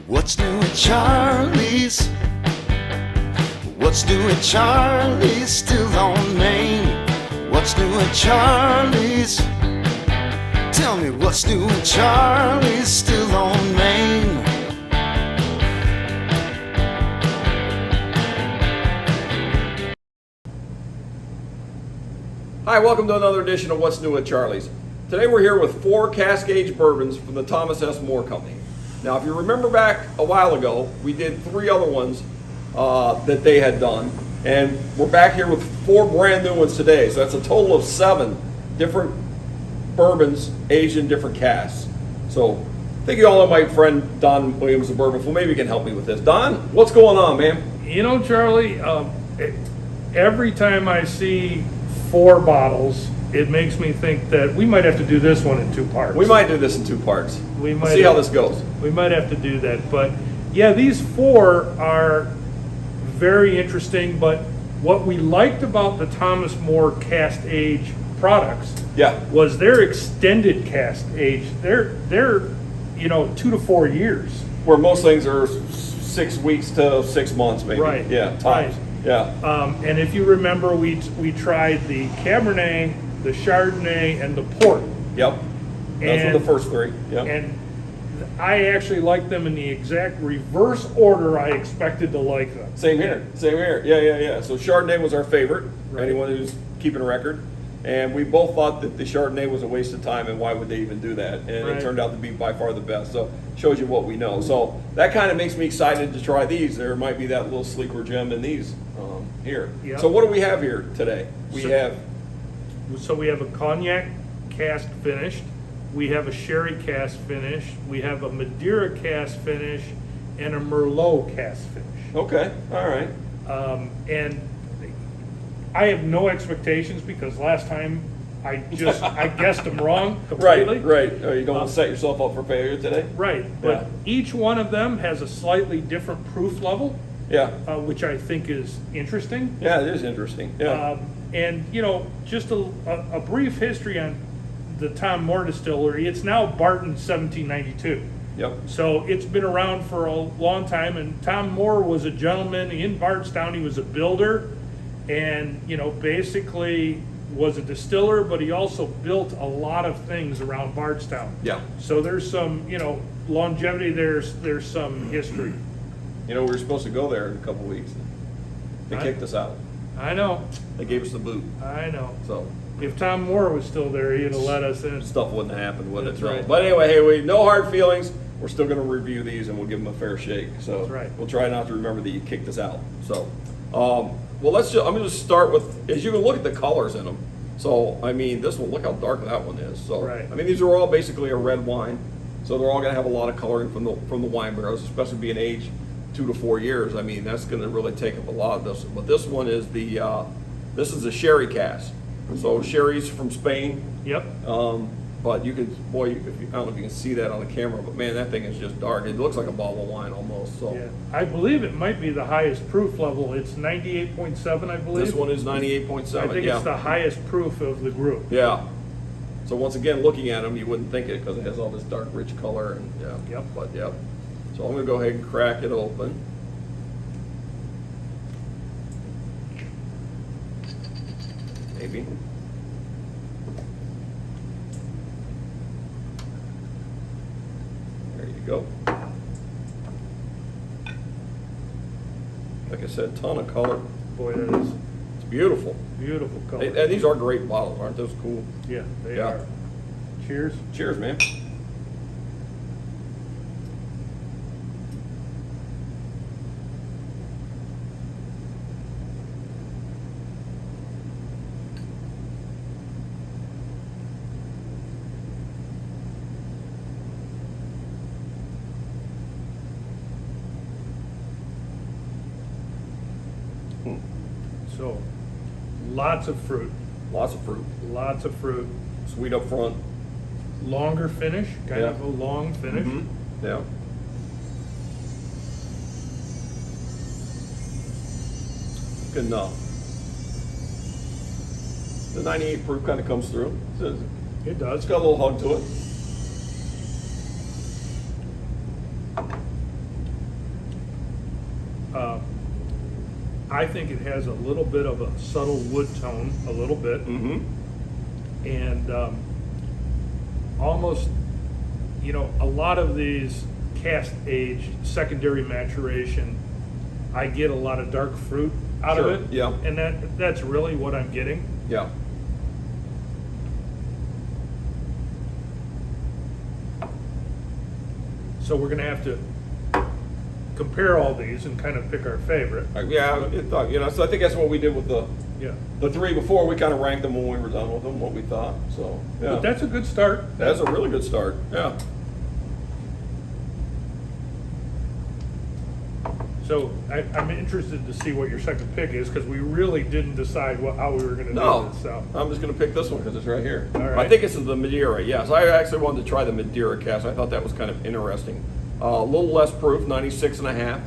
What's new at Charlie's? What's new at Charlie's? Still on Main. What's new at Charlie's? Tell me what's new at Charlie's? Still on Main. Hi, welcome to another edition of What's New at Charlie's. Today we're here with 4 cask-aged bourbons from the Thomas S. Moore Company. Now, if you remember back a while ago, we did 3 other ones that they had done, and we're back here with 4 brand new ones today. So that's a total of 7 different bourbons aged in different casks. So I think you all know my friend Don Williams of Bourbon, well, maybe you can help me with this. Don, what's going on, man? You know, Charlie, every time I see 4 bottles, it makes me think that we might have to do this one in 2 parts. We might do this in 2 parts. We might see how this goes. We might have to do that. But yeah, these 4 are very interesting. But what we liked about the Thomas Moore cast age products was their extended cast age. They're 2 to 4 years. Where most things are 6 weeks to 6 months, maybe. Right. Yeah, times. Right. Yeah. And if you remember, we tried the Cabernet, the Chardonnay, and the Port. Yep. Those were the first 3. Yep. And I actually like them in the exact reverse order I expected to like them. Same here. Same here. Yeah. So Chardonnay was our favorite. Right. Anyone who's keeping a record. And we both thought that the Chardonnay was a waste of time, and why would they even do that? And Right. it turned out to be by far the best. So shows you what we know. So that kind of makes me excited to try these. There might be that little sleeper gem in these here. Yep. So what do we have here today? We have a Cognac cask finished. We have a Sherry Cask finish. We have a Madeira Cask finish and a Merlot Cask finish. okay. All right. And I have no expectations because last time I guessed them wrong completely. Right. Oh, you don't want to set yourself up for failure today? Right, but each one of them has a slightly different proof level, Yeah. which I think is interesting. Yeah, it is interesting. Yeah. And just a brief history on the Tom Moore Distillery. It's now Barton 1792. Yep. So it's been around for a long time, and Tom Moore was a gentleman in Bardstown. He was a builder, and basically was a distiller, but he also built a lot of things around Bardstown. Yeah. So there's some longevity. There's some history. We were supposed to go there in a couple weeks. They kicked us out. I know. They gave us the boot. I know. So If Tom Moore was still there, he'd have let us in. stuff wouldn't have happened, would it? That's right. But anyway, hey, no hard feelings. We're still going to review these, and we'll give them a fair shake. So That's right. We'll try not to remember that you kicked us out. So, well, I'm going to start with, as you can look at the colors in them. So, I mean, this one, look how dark that one is. So, Right. I mean, these are all basically a red wine. So they're all going to have a lot of coloring from the wine barrels, especially being aged 2 to 4 years. I mean, that's going to really take up a lot of this. But this one is this is a Sherry Cask. So Sherry's from Spain. Yep. But you can, I don't know if you can see that on the camera, but man, that thing is just dark. It looks like a bottle of wine almost. So Yeah. I believe it might be the highest proof level. It's 98.7, I believe. this one is 98.7. I think yeah. it's the highest proof of the group. Yeah. So once again, looking at them, you wouldn't think it because it has all this dark, rich color. And yeah. Yep. But yep. So I'm going to go ahead and crack it open. Maybe. There you go. Like I said, ton of color. Boy, that is It's beautiful. beautiful color. And these are great bottles, aren't those cool? Yeah, they Yeah. are. Cheers. Cheers, man. So, lots of fruit. Lots of fruit. Lots of fruit. Sweet up front. Longer finish, kind Yeah. of a long finish. Mhm. Yeah. Good enough. The 98 proof kind of comes through. It does. It's got a little hug to it. I think it has a little bit of a subtle wood tone, a little bit. Mm-hmm. And almost, a lot of these cast aged secondary maturation, I get a lot of dark fruit out Sure, of it. yeah. And that's really what I'm getting. Yeah. So we're gonna have to compare all these and kind of pick our favorite. So I think that's what we did with Yeah. the three before. We kind of ranked them when we were done with them, what we thought. So yeah, But that's a good start. that's a really good start. Yeah. So I'm interested to see what your second pick is, because we really didn't decide how we were gonna No, do this, so. I'm just going to pick this one because it's right here. All right. I think it's the Madeira. Yes, I actually wanted to try the Madeira cask. I thought that was kind of interesting. A little less proof, 96.5.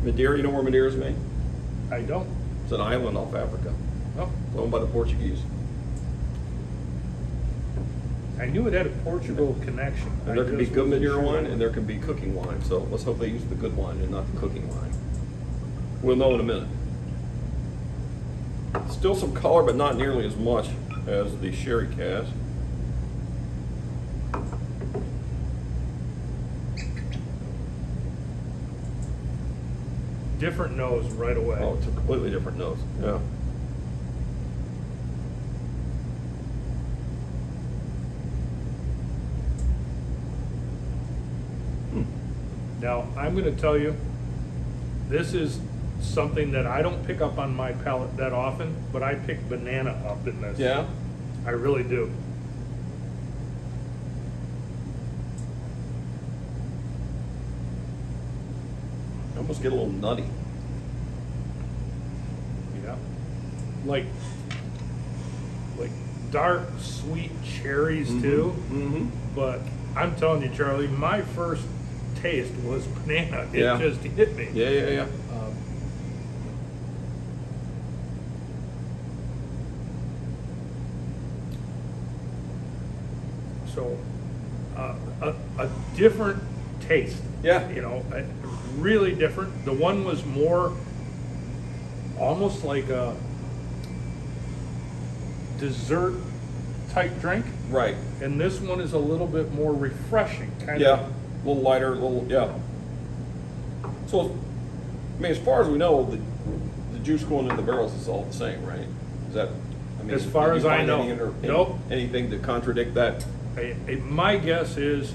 Madeira, you know where Madeira is made? I don't. It's an island off Africa. Oh, It's owned by the Portuguese. I knew it had a Portugal connection. And there I can be just good wasn't Madeira sure. wine and there can be cooking wine. So let's hope they use the good wine and not the cooking wine. We'll know in a minute. Still some color, but not nearly as much as the Sherry Cask. Different nose right away. Oh, it's a completely different nose. Yeah. Now, I'm gonna tell you, this is something that I don't pick up on my palate that often, but I pick banana up in this. Yeah. I really do. You almost get a little nutty. Yeah. Like dark, sweet cherries too. Mm-hmm. But I'm telling you, Charlie, my first taste was banana. It Yeah. just hit me. Yeah. So, a different taste. Yeah. Really different. The one was more almost like a dessert type drink, Right. and this one is a little bit more refreshing, kind Yeah. of. A little lighter, yeah. So, I mean, as far as we know, the juice going in the barrels is all the same, right? Is that, As far did you as I find know. any Nope. anything to contradict that? My guess is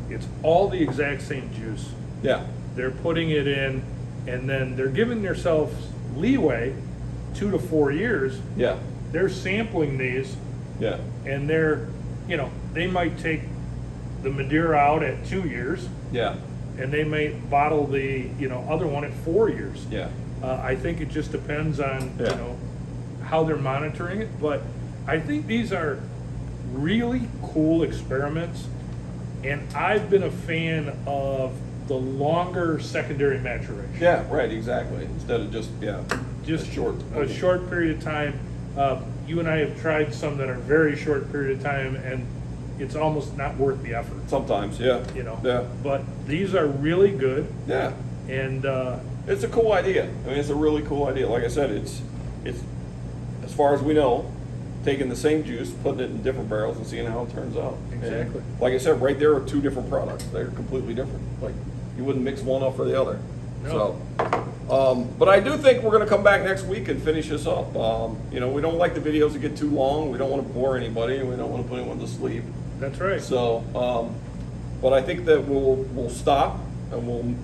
it's all the exact same juice. Yeah. They're putting it in, and then they're giving themselves leeway, 2 to 4 years. Yeah. They're sampling these, Yeah. and they might take the Madeira out at 2 years, Yeah. and they may bottle the other one at 4 years. Yeah. I think it just depends on Yeah. how they're monitoring it, but I think these are really cool experiments, and I've been a fan of the longer secondary maturation. Yeah. Right. Exactly. Instead of just Just a a short period of time. You and I have tried some that are very short period of time, and it's almost not worth the effort. Sometimes. Yeah. Yeah. But these are really good, Yeah. and It's a cool idea. I mean, it's a really cool idea. Like I said, it's as far as we know, taking the same juice, putting it in different barrels, and seeing how it turns out. Exactly. And like I said, right there are two different products. They're completely different. Like you wouldn't mix one up for the other. No. So, but I do think we're going to come back next week and finish this up. We don't like the videos to get too long. We don't want to bore anybody, and we don't want to put anyone to sleep. that's right. So, but I think that we'll stop and we'll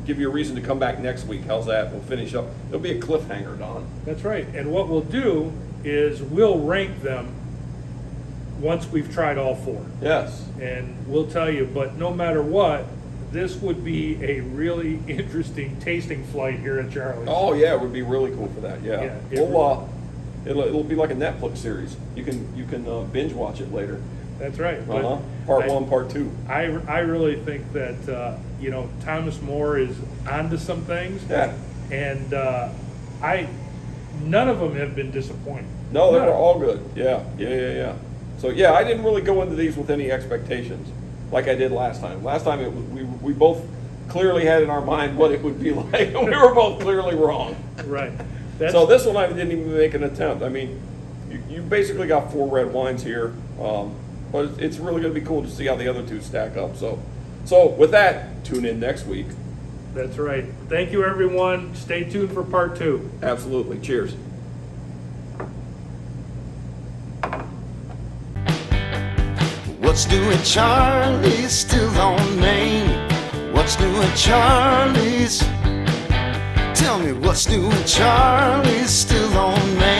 give you a reason to come back next week. How's that? We'll finish up. There'll be a cliffhanger, Don. That's right. And what we'll do is we'll rank them once we've tried all 4. Yes. And we'll tell you, but no matter what, this would be a really interesting tasting flight here at Charlie's. Oh yeah, it would be really cool for that. Yeah. Yeah, It'll be like a Netflix series. You can binge watch it later. That's right. But Part 1, Part 2. I really think that Thomas More is onto some things. Yeah. And none of them have been disappointing. No, they None. were all good. Yeah. So yeah, I didn't really go into these with any expectations, like I did last time. Last time we both clearly had in our mind what it would be like. We were both clearly wrong. Right. So this one I didn't even make an attempt. I mean, you basically got 4 red wines here, but it's really going to be cool to see how the other 2 stack up. So with that, tune in next week. That's right. Thank you, everyone. Stay tuned for part 2. Absolutely. Cheers. What's new at Charlie's? Still on Main. What's new at Charlie's? Tell me what's new at Charlie's? Still on Main.